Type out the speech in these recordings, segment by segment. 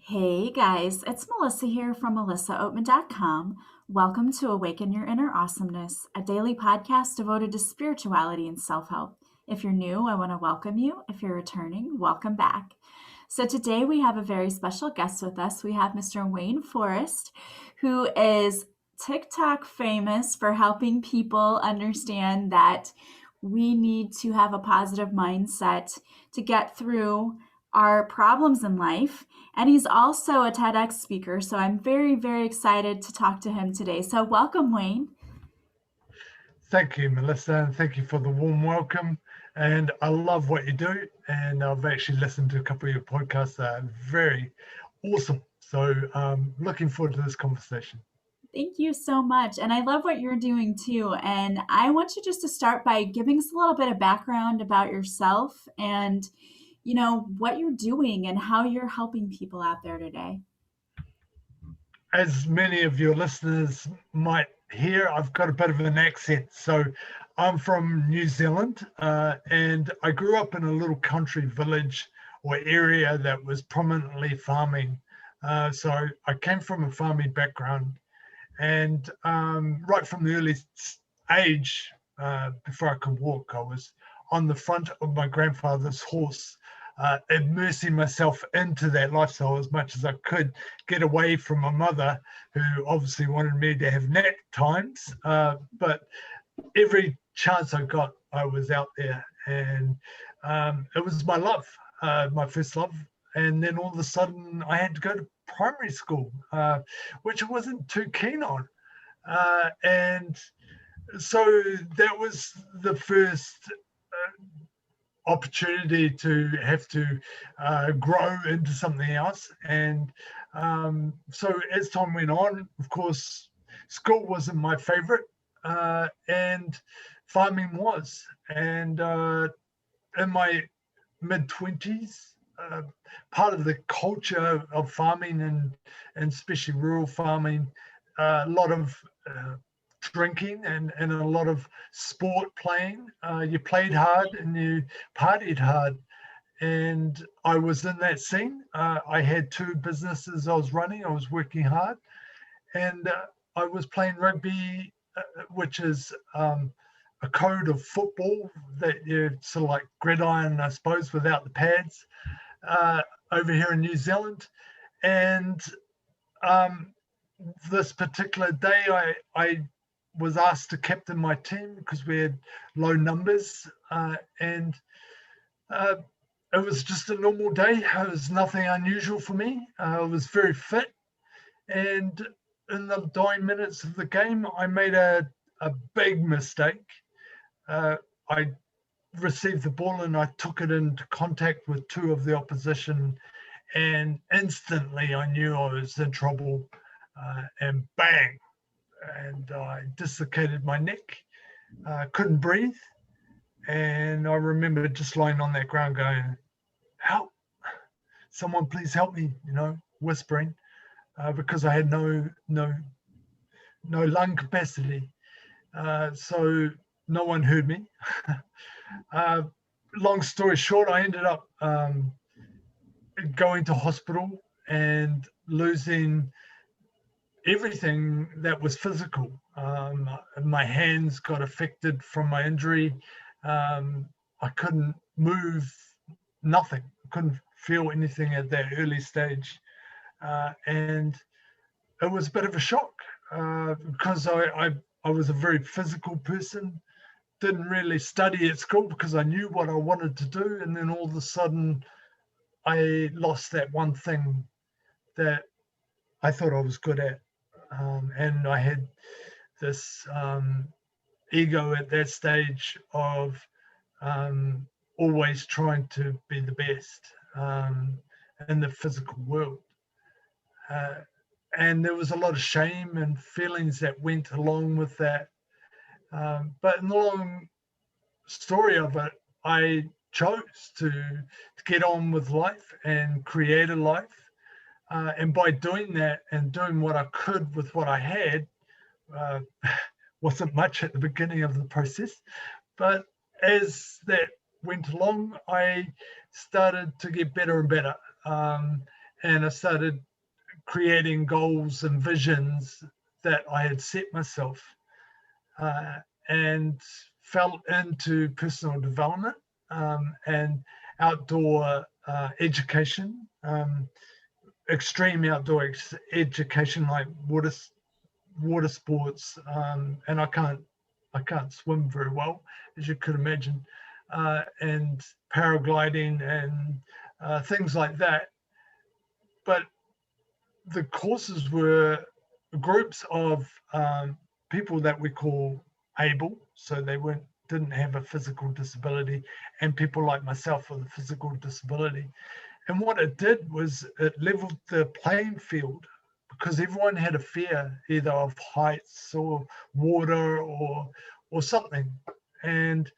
Hey guys, it's Melissa here from melissaoatman.com. Welcome to Awaken Your Inner Awesomeness, a daily podcast devoted to spirituality and self help. If you're new, I want to welcome you. If you're returning, welcome back. So today we have a very special guest with us. We have Mr. Wayne Forrest, who is TikTok famous for helping people understand that we need to have a positive mindset to get through our problems in life. And he's also a Tedx speaker. So I'm very, very excited to talk to him today. So welcome, Wayne. Thank you, Melissa, and thank you for the warm welcome. And I love what you do. And I've actually listened to a couple of your podcasts that are very awesome. So looking forward to this conversation. Thank you so much. And I love what you're doing too. And I want you just to start by giving us a little bit of background about yourself and, what you're doing and how you're helping people out there today. As many of your listeners might hear, I've got a bit of an accent. So I'm from New Zealand and I grew up in a little country village or area that was prominently farming. So I came from a farming background. And right from the early age, before I could walk, I was on the front of my grandfather's horse, immersing myself into that lifestyle as much as I could, get away from my mother, who obviously wanted me to have nap times. But every chance I got, I was out there. And it was my love, my first love. And then all of a sudden, I had to go to primary school, which I wasn't too keen on. And so that was the first opportunity to have to grow into something else. And so as time went on, of course, school wasn't my favorite, and farming was. And in my mid 20s, part of the culture of farming and especially rural farming, a lot of drinking and a lot of sport playing. You played hard and you partied hard. And I was in that scene. I had two businesses I was running. I was working hard. And I was playing rugby, which is a code of football that you sort of like gridiron, I suppose, without the pads, over here in New Zealand. And this particular day, I was asked to captain my team because we had low numbers, and it was just a normal day. It was nothing unusual for me. I was very fit, and in the dying minutes of the game, I made a big mistake. I received the ball and I took it into contact with two of the opposition, and instantly I knew I was in trouble, and bang, and I dislocated my neck, couldn't breathe. And I remember just lying on that ground going, help, someone please help me, whispering, because I had no lung capacity. So no one heard me. Long story short, I ended up going to hospital and losing everything that was physical. My hands got affected from my injury. I couldn't move, nothing. I couldn't feel anything at that early stage. And it was a bit of a shock because I was a very physical person, didn't really study at school because I knew what I wanted to do. And then all of a sudden, I lost that one thing that I thought I was good at. And I had this ego at that stage of always trying to be the best in the physical world. And there was a lot of shame and feelings that went along with that. But in the long story of it, I chose to get on with life and create a life. And by doing that and doing what I could with what I had, wasn't much at the beginning of the process, but as that went along, I started to get better and better. and I started creating goals and visions that I had set myself, and fell into personal development, and outdoor education, extreme outdoor education like water sports, and I can't swim very well, as you could imagine, and paragliding and things like that. But the courses were groups of people that we call able, so they didn't have a physical disability, and people like myself with a physical disability. And what it did was it leveled the playing field, because everyone had a fear either of heights or water or something, and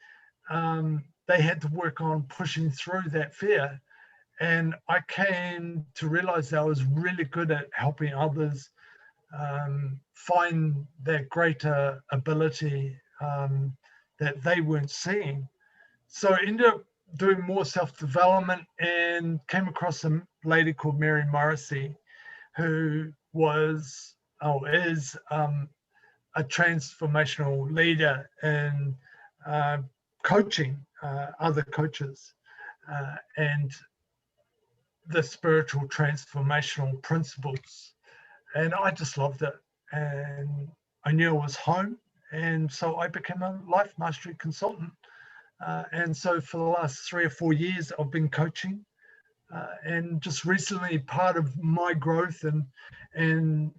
they had to work on pushing through that fear. And I came to realize that I was really good at helping others find that greater ability that they weren't seeing. So I ended up doing more self-development and came across a lady called Mary Morrissey, who is a transformational leader in coaching other coaches, and the spiritual transformational principles. And I just loved it. And I knew I was home. And so I became a life mastery consultant. And so for the last 3 or 4 years, I've been coaching. And just recently, part of my growth and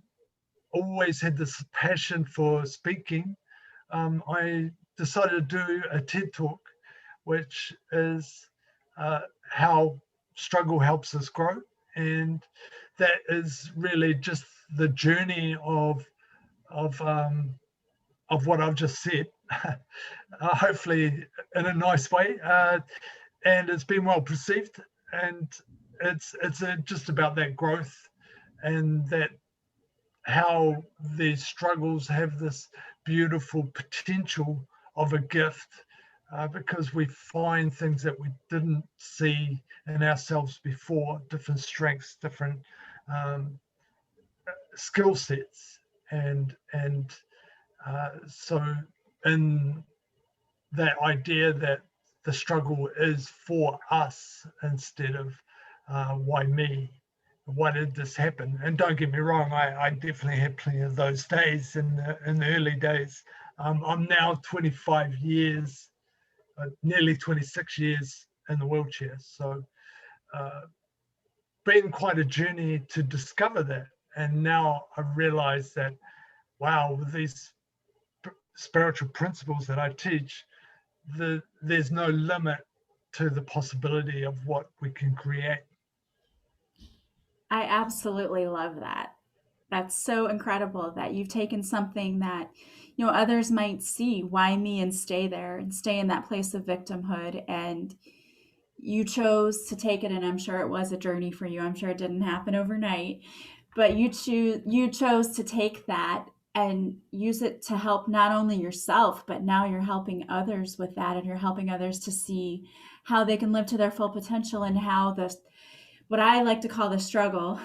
always had this passion for speaking, I decided to do a TED talk, which is how struggle helps us grow. And that is really just the journey of what I've just said, hopefully in a nice way, and it's been well perceived. And it's just about that growth, and that how these struggles have this beautiful potential of a gift, because we find things that we didn't see in ourselves before, different strengths, different skill sets, and so in that idea that the struggle is for us instead of why me, why did this happen? And don't get me wrong, I definitely had plenty of those days in the early days. I'm now 25 years, nearly 26 years in the wheelchair. So been quite a journey to discover that. And now I realize that, wow, with these spiritual principles that I teach, there's no limit to the possibility of what we can create. I absolutely love that. That's so incredible that you've taken something that, others might see, why me, and stay there and stay in that place of victimhood. And you chose to take it, and I'm sure it was a journey for you. I'm sure it didn't happen overnight, but you chose to take that and use it to help not only yourself, but now you're helping others with that, and you're helping others to see how they can live to their full potential, and how what I like to call the struggle,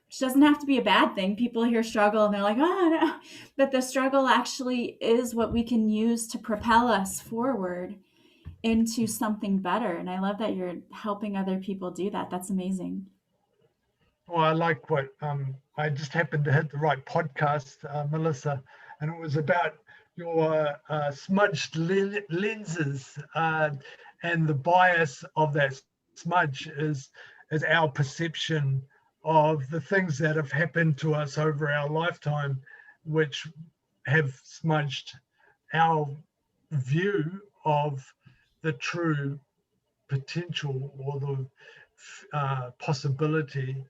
which doesn't have to be a bad thing. People hear struggle and they're like, oh no, but the struggle actually is what we can use to propel us forward into something better. And I love that you're helping other people do that. That's amazing. Well, I like what I just happened to hit the right podcast, Melissa, and it was about your smudged lenses, and the bias of that smudge is our perception of the things that have happened to us over our lifetime, which have smudged our view of the true potential, or the possibility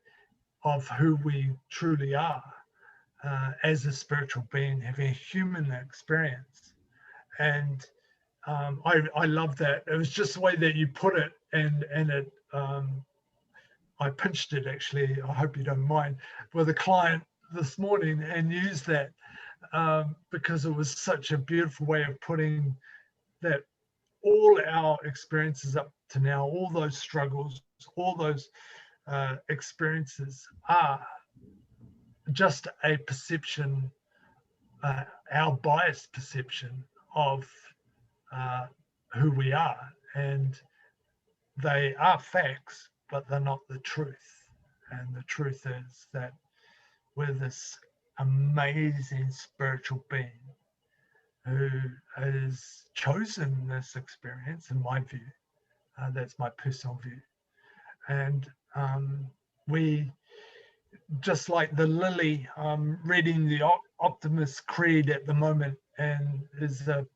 of who we truly are, as a spiritual being having a human experience. And I love that. It was just the way that you put it, and it I pinched it, actually, I hope you don't mind, with a client this morning, and used that, because it was such a beautiful way of putting that all our experiences up to now, all those struggles, all those experiences are just a perception, our biased perception of uh, who we are. And they are facts, but they're not the truth. And the truth is that we're this amazing spiritual being who has chosen this experience, in my view. That's my personal view. And we, just like the lily, reading the Optimist Creed at the moment, and there's a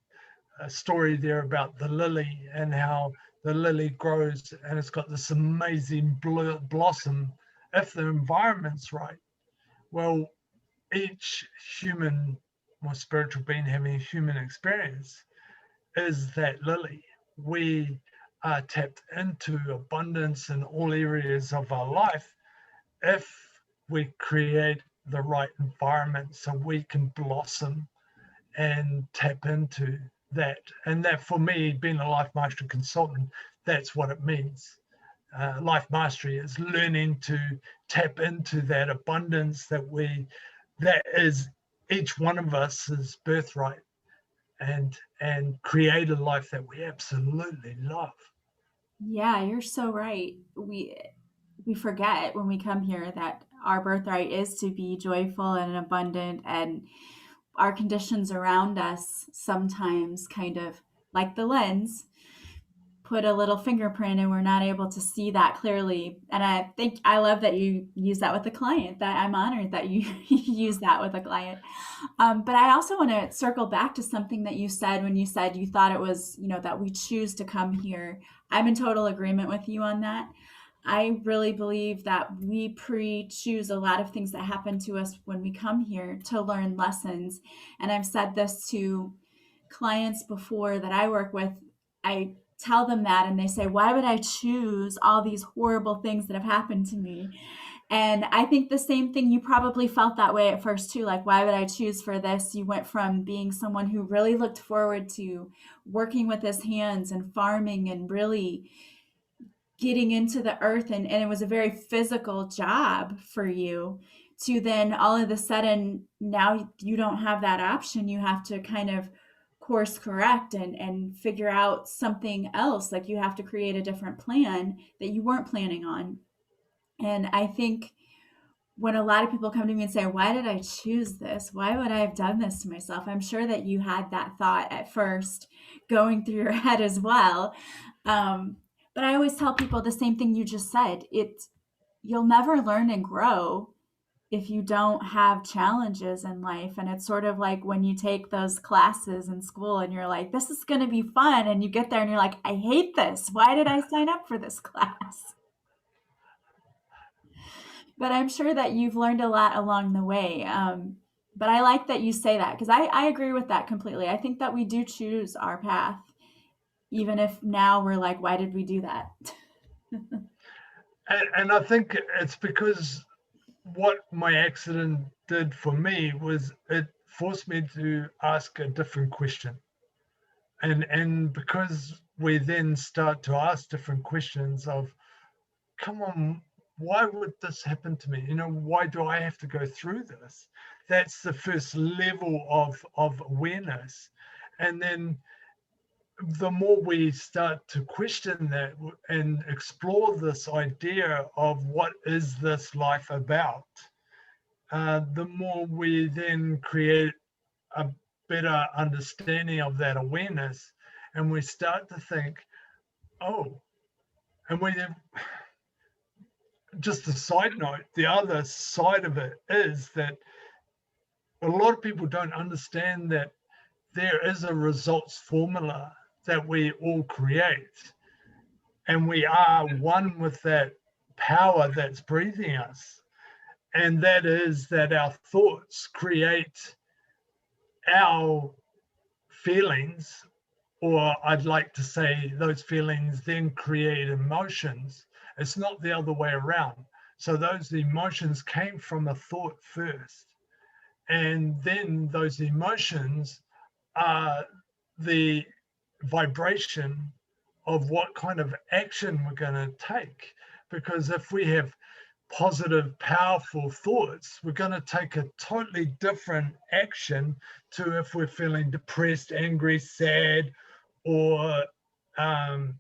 story there about the lily and how the lily grows and it's got this amazing blossom if the environment's right. Well, each human or spiritual being having a human experience is that lily. We are tapped into abundance in all areas of our life if we create the right environment so we can blossom and tap into that. And that, for me, being a life mastery consultant, that's what it means. Life mastery is learning to tap into that abundance that is each one of us's birthright, and create a life that we absolutely love. Yeah, you're so right. We forget when we come here that our birthright is to be joyful and abundant, and our conditions around us sometimes kind of like the lens put a little fingerprint and we're not able to see that clearly. And I love that you use that with a client, that I'm honored that you use that with a client. But I also want to circle back to something that you said when you said you thought it was, that we choose to come here. I'm in total agreement with you on that. I really believe that we pre-choose a lot of things that happen to us when we come here to learn lessons. And I've said this to clients before that I work with. I tell them that and they say, why would I choose all these horrible things that have happened to me? And I think the same thing, you probably felt that way at first too. Like, why would I choose for this? You went from being someone who really looked forward to working with his hands and farming and really getting into the earth, and it was a very physical job for you, to then all of a sudden now you don't have that option. You have to kind of course correct and figure out something else. Like, you have to create a different plan that you weren't planning on. And I think when a lot of people come to me and say, why did I choose this? Why would I have done this to myself? I'm sure that you had that thought at first going through your head as well. Um, but I always tell people the same thing you just said. You'll never learn and grow if you don't have challenges in life. And it's sort of like when you take those classes in school and you're like, this is going to be fun. And you get there and you're like, I hate this. Why did I sign up for this class? But I'm sure that you've learned a lot along the way. But I like that you say that, because I agree with that completely. I think that we do choose our path, even if now we're like, why did we do that? And I think it's because what my accident did for me was it forced me to ask a different question. And because we then start to ask different questions of, come on, why would this happen to me? Why do I have to go through this? That's the first level of awareness. And then the more we start to question that and explore this idea of what is this life about, the more we then create a better understanding of that awareness. And we start to think, oh, and we just a side note, the other side of it is that a lot of people don't understand that there is a results formula that we all create. And we are one with that power that's breathing us. And that is that our thoughts create our feelings, or I'd like to say those feelings then create emotions. It's not the other way around. So those emotions came from a thought first. And then those emotions are the vibration of what kind of action we're going to take. because if we have positive, powerful thoughts, we're going to take a totally different action to if we're feeling depressed, angry, sad, or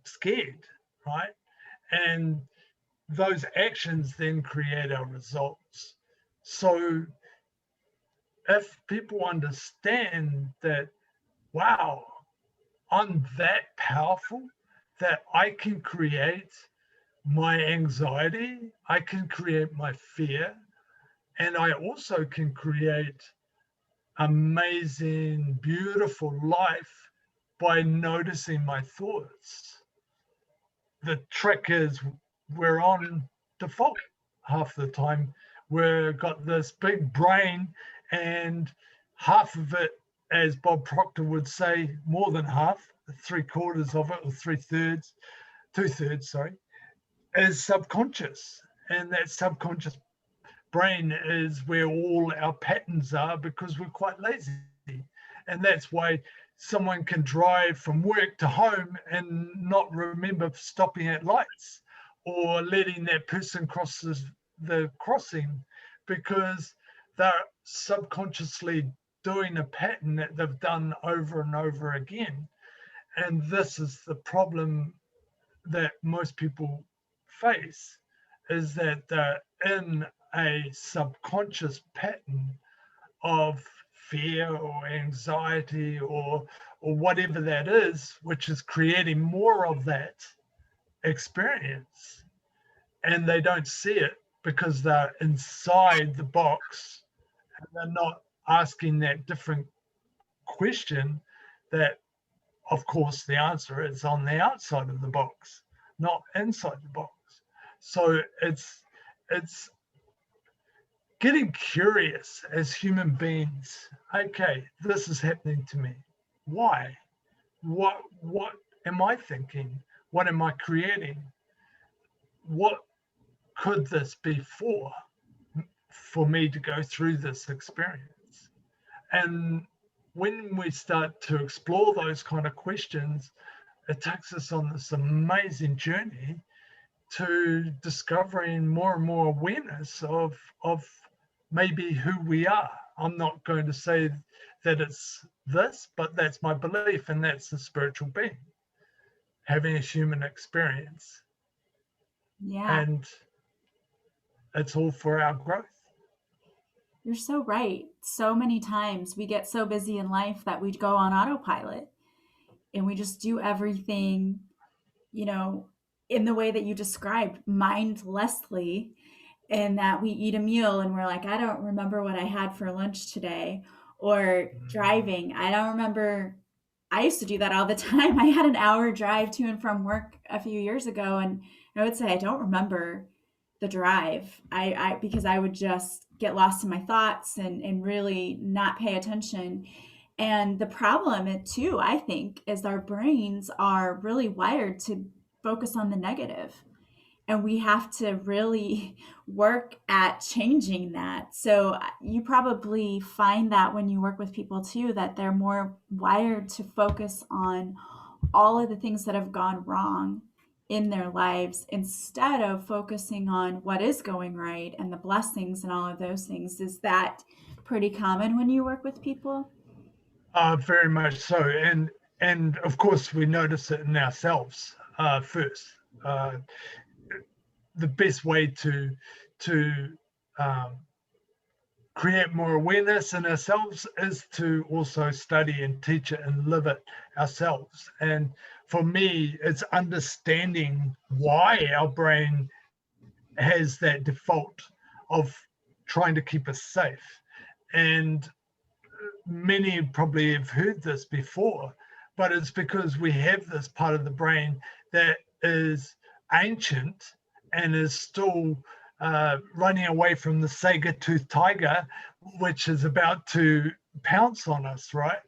scared, right? And those actions then create our results. So if people understand that, wow, I'm that powerful, that I can create my anxiety, I can create my fear, and I also can create amazing, beautiful life by noticing my thoughts. The trick is we're on default half the time. We've got this big brain, and half of it, as Bob Proctor would say, more than half, 3/4 of it, or 3/3, 2/3, sorry, is subconscious. And that subconscious brain is where all our patterns are because we're quite lazy. And that's why someone can drive from work to home and not remember stopping at lights or letting that person cross the crossing, because they're subconsciously doing a pattern that they've done over and over again. And this is the problem that most people face, is that they're in a subconscious pattern of fear or anxiety or whatever that is, which is creating more of that experience. And they don't see it because they're inside the box and they're not asking that different question that, of course, the answer is on the outside of the box, not inside the box. So it's getting curious as human beings. Okay, this is happening to me. Why? What am I thinking? What am I creating? What could this be for me to go through this experience? And when we start to explore those kind of questions, it takes us on this amazing journey to discovering more and more awareness of maybe who we are. I'm not going to say that it's this, but that's my belief, and that's the spiritual being having a human experience. Yeah, And it's all for our growth. you're so right. So many times we get so busy in life that we go on autopilot and we just do everything, you know, in the way that you described, mindlessly, and that we eat a meal and we're like, I don't remember what I had for lunch today. Or driving, I don't remember. I used to do that all the time. I had an hour drive to and from work a few years ago, and I would say I don't remember the drive. I because I would just get lost in my thoughts and really not pay attention. And the problem, it too, I think, is our brains are really wired to focus on the negative. And we have to really work at changing that. So you probably find that when you work with people too, that they're more wired to focus on all of the things that have gone wrong in their lives instead of focusing on what is going right and the blessings and all of those things. Is that pretty common when you work with people? Very much so. And of course, we notice it in ourselves first. Uh, the best way to um, create more awareness in ourselves is to also study and teach it and live it ourselves. And for me, it's understanding why our brain has that default of trying to keep us safe. And many probably have heard this before, but it's because we have this part of the brain that is ancient and is still running away from the saber-toothed tiger, which is about to pounce on us, right?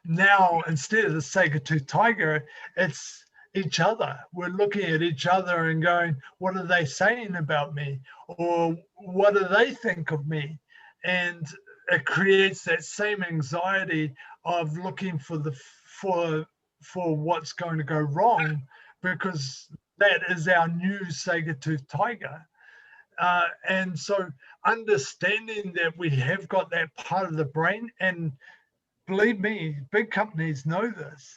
Now, instead of the saber-toothed tiger, it's each other. We're looking at each other and going, what are they saying about me? Or what do they think of me? And it creates that same anxiety of looking for what's going to go wrong, because that is our new saber-toothed tiger. And so understanding that we have got that part of the brain, and believe me, big companies know this.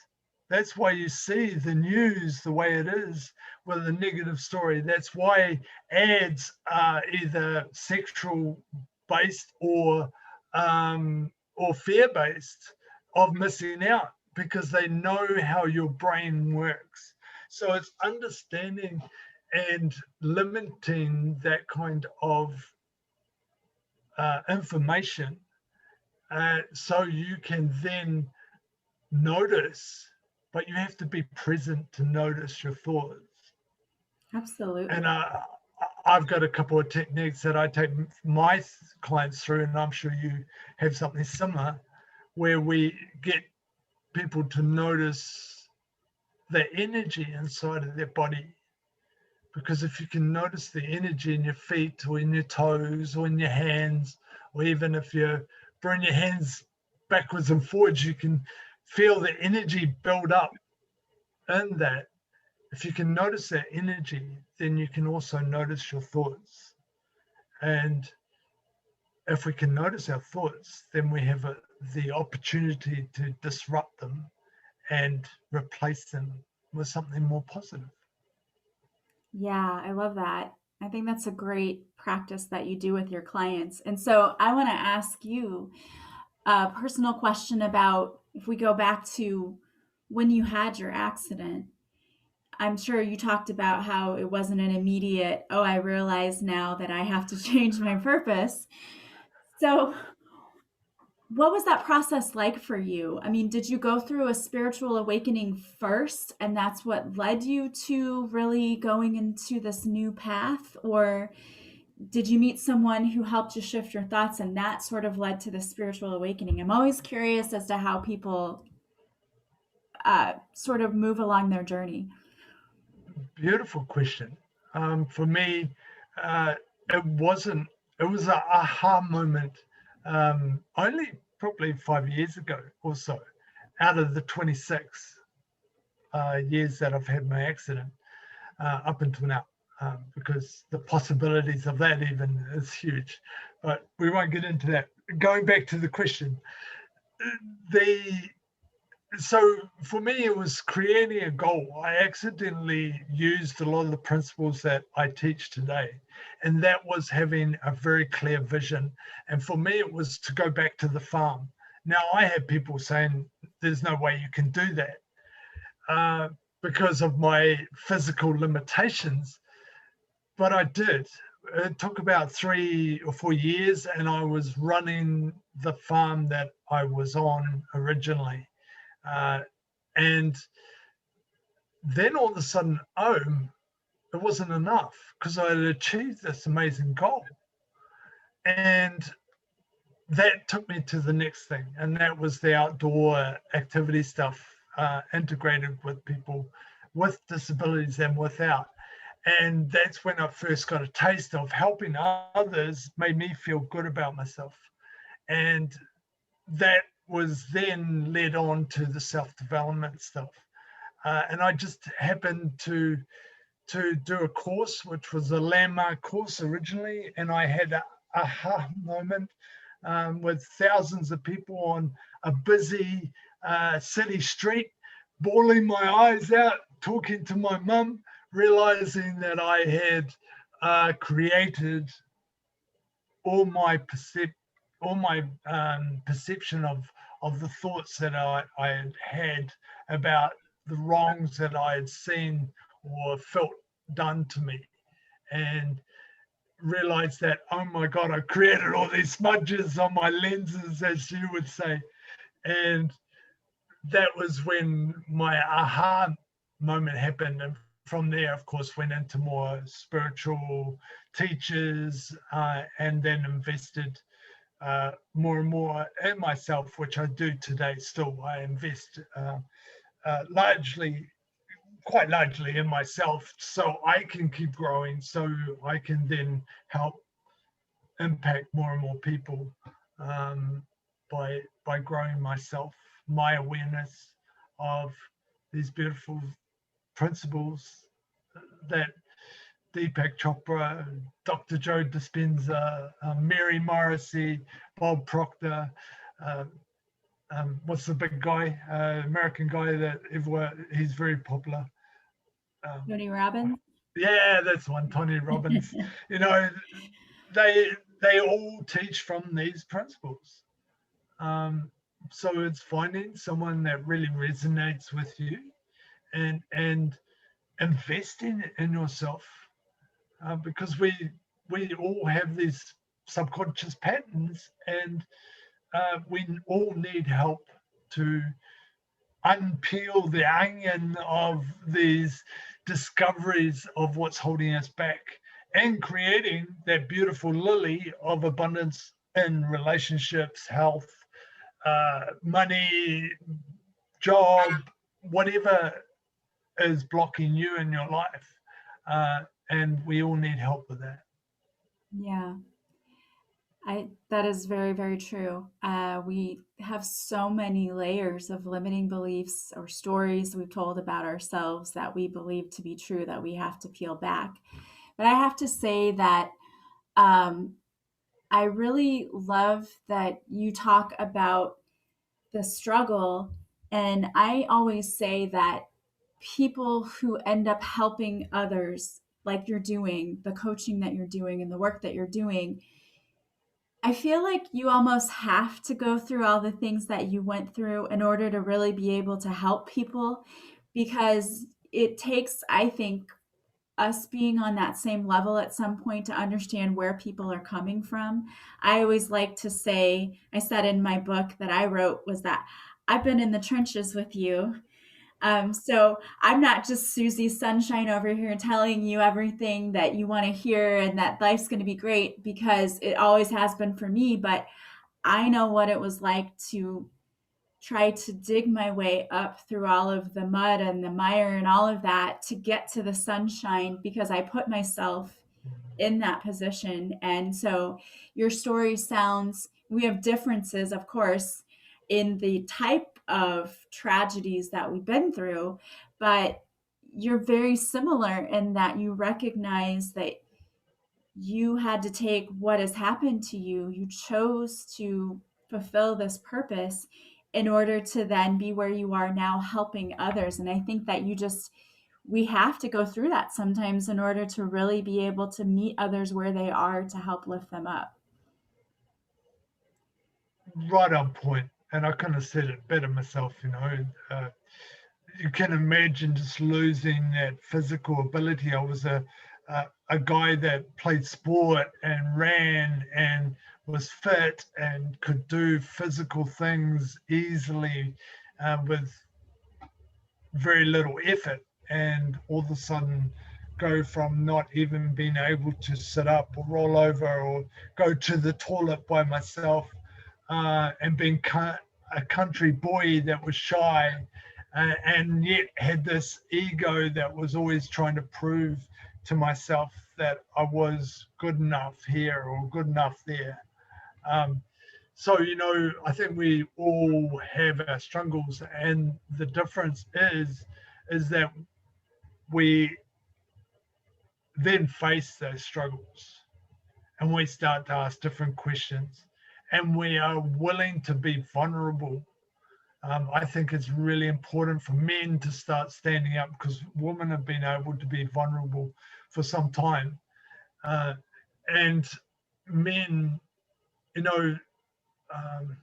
That's why you see the news the way it is with a negative story. That's why ads are either sexual based or fear based of missing out, because they know how your brain works. So it's understanding and limiting that kind of information, so you can then notice, but you have to be present to notice your thoughts. Absolutely. And I've got a couple of techniques that I take my clients through, and I'm sure you have something similar, where we get people to notice the energy inside of their body. Because if you can notice the energy in your feet or in your toes or in your hands, or even if you bring your hands backwards and forwards, you can feel the energy build up in that. If you can notice that energy, then you can also notice your thoughts. And if we can notice our thoughts, then we have the opportunity to disrupt them and replace them with something more positive. Yeah, I love that. I think that's a great practice that you do with your clients. And so I want to ask you a personal question about, if we go back to when you had your accident. I'm sure you talked about how it wasn't an immediate, oh, I realize now that I have to change my purpose. So, what was that process like for you? I mean, did you go through a spiritual awakening first, and that's what led you to really going into this new path? Or did you meet someone who helped you shift your thoughts and that sort of led to the spiritual awakening? I'm always curious as to how people sort of move along their journey. Beautiful question. For me, uh, it wasn't, it was an aha moment, only probably 5 years ago or so, out of the 26 years that I've had my accident, up until now, because the possibilities of that even is huge. But we won't get into that. Going back to the question, the so for me, it was creating a goal. I accidentally used a lot of the principles that I teach today, and that was having a very clear vision. And for me, it was to go back to the farm. Now, I have people saying there's no way you can do that, uh, because of my physical limitations, but I did. It took about 3 or 4 years, and I was running the farm that I was on originally. Uh, and then all of a sudden, oh, it wasn't enough, because I had achieved this amazing goal. And that took me to the next thing. And that was the outdoor activity stuff, integrated with people with disabilities and without. And that's when I first got a taste of helping others, made me feel good about myself. And that was then led on to the self-development stuff. And I just happened to do a course, which was a landmark course originally, and I had a aha moment, with thousands of people on a busy city street, bawling my eyes out, talking to my mum, realizing that I had created all my perception of the thoughts that I had had about the wrongs that I had seen or felt done to me, and realized that, oh my God, I created all these smudges on my lenses, as you would say. And that was when my aha moment happened. And from there, of course, went into more spiritual teachers, and then invested more and more in myself, which I do today still. I invest quite largely in myself, so I can keep growing, so I can then help impact more and more people, by growing myself, my awareness of these beautiful principles that Deepak Chopra, Dr. Joe Dispenza, Mary Morrissey, Bob Proctor, what's the big guy, American guy that he's very popular. Tony Robbins? Yeah, that's one, Tony Robbins. You know, they all teach from these principles. So it's finding someone that really resonates with you and investing in yourself, because we all have these subconscious patterns, and we all need help to unpeel the onion of these discoveries of what's holding us back and creating that beautiful lily of abundance in relationships, health, money, job, whatever is blocking you in your life. And we all need help with that. Yeah. That is very, very true. We have so many layers of limiting beliefs or stories we've told about ourselves that we believe to be true that we have to peel back. But I have to say that um, I really love that you talk about the struggle. And I always say that people who end up helping others, like you're doing, the coaching that you're doing and the work that you're doing, I feel like you almost have to go through all the things that you went through in order to really be able to help people, because it takes, I think, us being on that same level at some point to understand where people are coming from. I always like to say, I said in my book that I wrote, was that I've been in the trenches with you. So I'm not just Susie Sunshine over here telling you everything that you want to hear and that life's going to be great, because it always has been for me. But I know what it was like to try to dig my way up through all of the mud and the mire and all of that to get to the sunshine, because I put myself in that position. And so your story sounds, we have differences, of course, in the type of tragedies that we've been through, but you're very similar in that you recognize that you had to take what has happened to you. You chose to fulfill this purpose in order to then be where you are now, helping others. And I think that we have to go through that sometimes in order to really be able to meet others where they are to help lift them up. Right on point. And I couldn't have said it better myself, you can imagine just losing that physical ability. I was a guy that played sport and ran and was fit and could do physical things easily, with very little effort, and all of a sudden go from not even being able to sit up or roll over or go to the toilet by myself, and being a country boy that was shy, and yet had this ego that was always trying to prove to myself that I was good enough here or good enough there. So, I think we all have our struggles, and the difference is that we then face those struggles and we start to ask different questions, and we are willing to be vulnerable. I think it's really important for men to start standing up, because women have been able to be vulnerable for some time. And men, you know, um,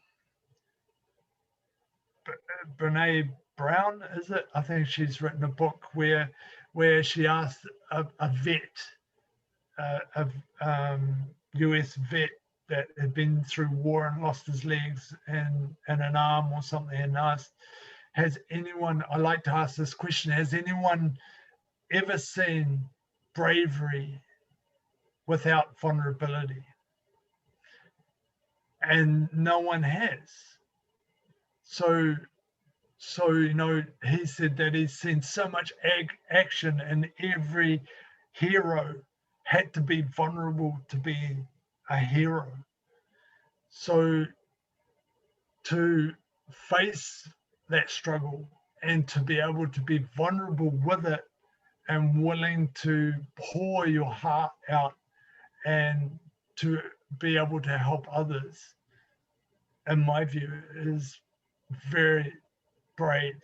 Brene Brown, is it? I think she's written a book where she asked a vet, a US vet that had been through war and lost his legs and an arm or something, and asked, I like to ask this question, has anyone ever seen bravery without vulnerability? And no one has. So, he said that he's seen so much action, and every hero had to be vulnerable to be a hero. So to face that struggle and to be able to be vulnerable with it and willing to pour your heart out and to be able to help others, in my view, is very brave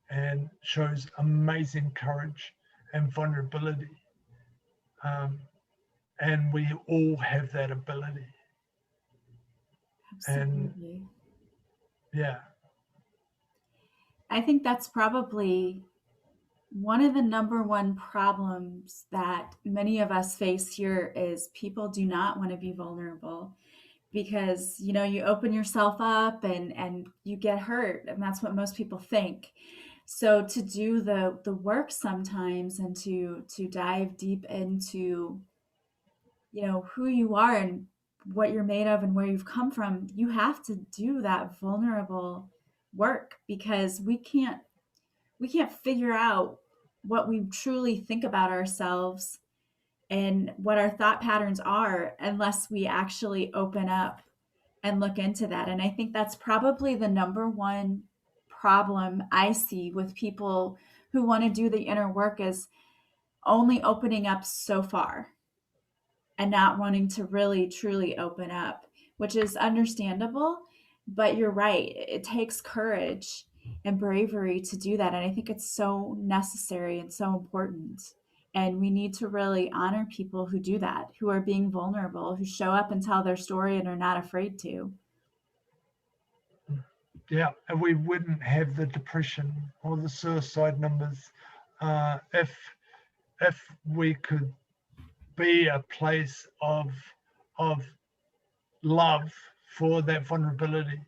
and shows amazing courage and vulnerability. And we all have that ability. Absolutely. And yeah. I think that's probably one of the number one problems that many of us face here is people do not want to be vulnerable because you open yourself up and you get hurt, and that's what most people think. So to do the work sometimes and to dive deep into who you are and what you're made of and where you've come from, you have to do that vulnerable work because we can't figure out what we truly think about ourselves and what our thought patterns are unless we actually open up and look into that. And I think that's probably the number one problem I see with people who want to do the inner work is only opening up so far and not wanting to really truly open up, which is understandable. But you're right, it takes courage and bravery to do that. And I think it's so necessary and so important. And we need to really honor people who do that, who are being vulnerable, who show up and tell their story and are not afraid to. Yeah, and we wouldn't have the depression or the suicide numbers if we could be a place of love for that vulnerability,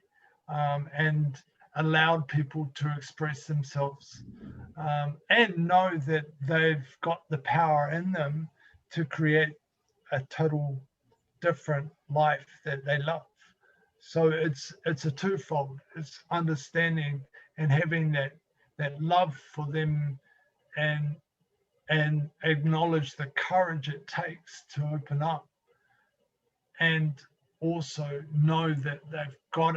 and allowed people to express themselves, and know that they've got the power in them to create a total different life that they love. So it's a twofold. It's understanding and having that love for them, and acknowledge the courage it takes to open up, and also know that they've got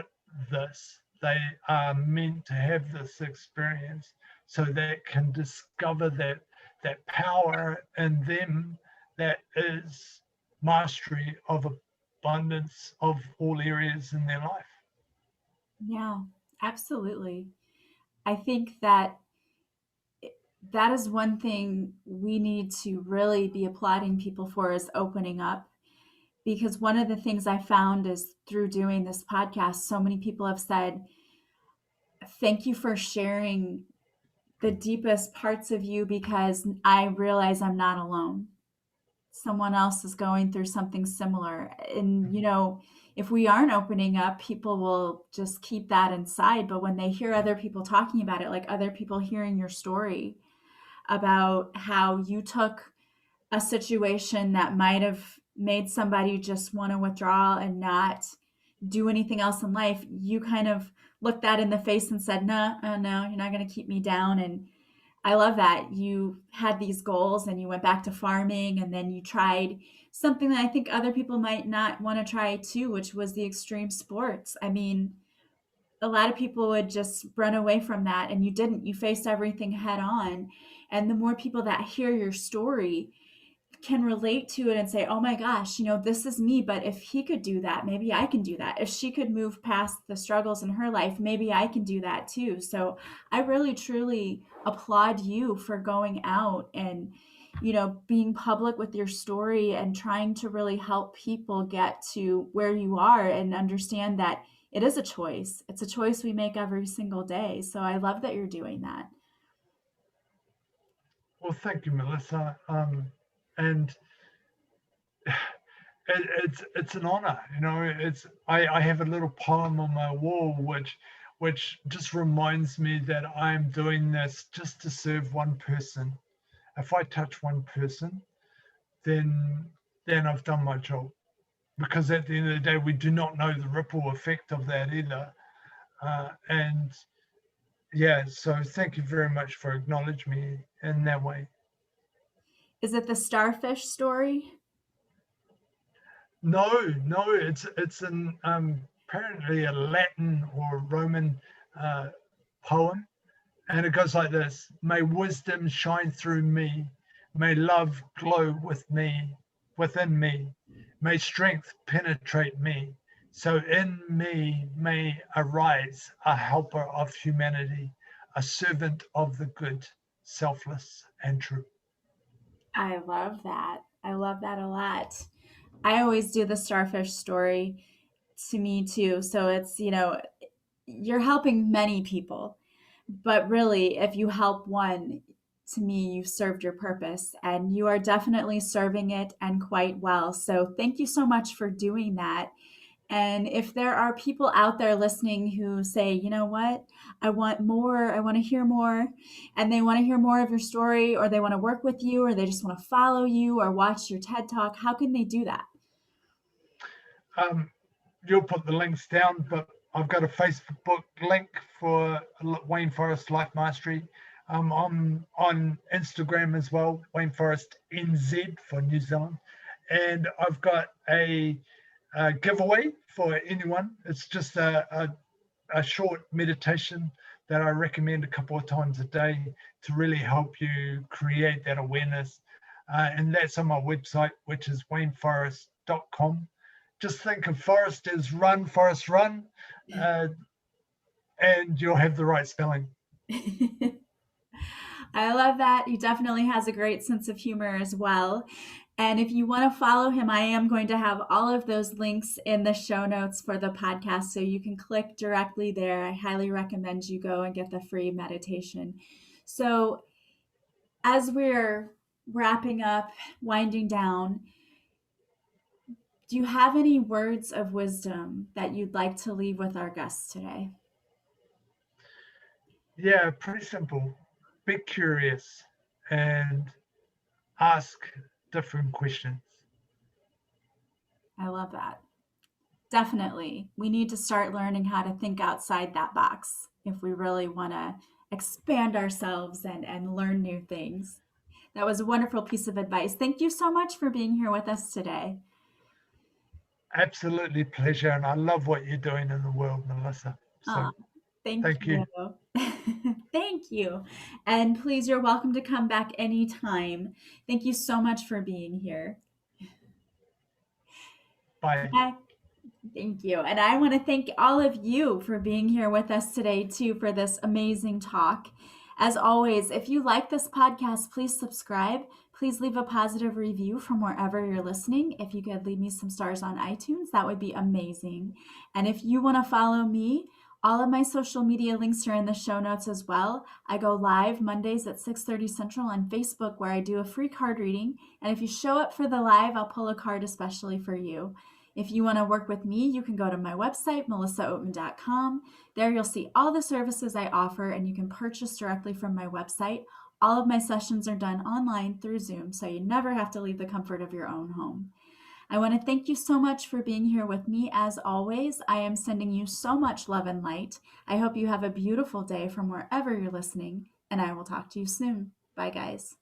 this. They are meant to have this experience so they can discover that power in them that is mastery of abundance of all areas in their life. Yeah, absolutely. I think that that is one thing we need to really be applauding people for is opening up. Because one of the things I found is through doing this podcast, so many people have said, thank you for sharing the deepest parts of you because I realize I'm not alone. Someone else is going through something similar. And, if we aren't opening up, people will just keep that inside. But when they hear other people talking about it, like other people hearing your story about how you took a situation that might have made somebody just want to withdraw and not do anything else in life, you kind of looked that in the face and said, no, no, you're not going to keep me down. And I love that you had these goals and you went back to farming and then you tried something that I think other people might not want to try too, which was the extreme sports. I mean, a lot of people would just run away from that and you didn't. You faced everything head on. And the more people that hear your story can relate to it and say, oh my gosh, this is me, but if he could do that, maybe I can do that. If she could move past the struggles in her life, maybe I can do that too. So I really, truly applaud you for going out and, being public with your story and trying to really help people get to where you are and understand that it is a choice. It's a choice we make every single day. So I love that you're doing that. Well, thank you, Melissa. And it's an honor. I have a little poem on my wall which just reminds me that I'm doing this just to serve one person. If I touch one person, then I've done my job. Because at the end of the day, we do not know the ripple effect of that either. And yeah, so thank you very much for acknowledging me in that way. Is it the starfish story? No, it's an apparently a Latin or Roman poem, and it goes like this: May wisdom shine through me, May love glow within me. May strength penetrate me. So in me may arise a helper of humanity, a servant of the good, selfless and true. I love that. I love that a lot. I always do the starfish story to me too. So it's, you're helping many people. But really, if you help one, to me, you've served your purpose and you are definitely serving it and quite well. So thank you so much for doing that. And if there are people out there listening who say, you know what, I want more, I want to hear more, and they want to hear more of your story, or they want to work with you, or they just want to follow you or watch your TED Talk, how can they do that? Um, you'll put the links down, but I've got a Facebook link for Wayne Forrest Life Mastery. I'm on Instagram as well, Wayne Forrest NZ for New Zealand. And I've got a giveaway for anyone. It's just a short meditation that I recommend a couple of times a day to really help you create that awareness. And that's on my website, which is wayneforrest.com. Just think of Forrest as run, Forrest run, and you'll have the right spelling. I love that. He definitely has a great sense of humor as well. And if you want to follow him, I am going to have all of those links in the show notes for the podcast. So you can click directly there. I highly recommend you go and get the free meditation. So as we're wrapping up, winding down, do you have any words of wisdom that you'd like to leave with our guests today? Yeah, pretty simple. Be curious and ask different questions. I love that. Definitely. We need to start learning how to think outside that box if we really want to expand ourselves and learn new things. That was a wonderful piece of advice. Thank you so much for being here with us today. Absolutely pleasure. And I love what you're doing in the world, Melissa. So Thank thank you. you. Thank you. And please, you're welcome to come back anytime. Thank you so much for being here. Bye. Thank you. And I want to thank all of you for being here with us today, too, for this amazing talk. As always, if you like this podcast, please subscribe. Please leave a positive review from wherever you're listening. If you could leave me some stars on iTunes, that would be amazing. And if you want to follow me, all of my social media links are in the show notes as well. I go live Mondays at 6:30 Central on Facebook where I do a free card reading. And if you show up for the live, I'll pull a card especially for you. If you want to work with me, you can go to my website, melissaoatman.com. There you'll see all the services I offer and you can purchase directly from my website. All of my sessions are done online through Zoom, so you never have to leave the comfort of your own home. I want to thank you so much for being here with me. As always, I am sending you so much love and light. I hope you have a beautiful day from wherever you're listening, and I will talk to you soon. Bye, guys.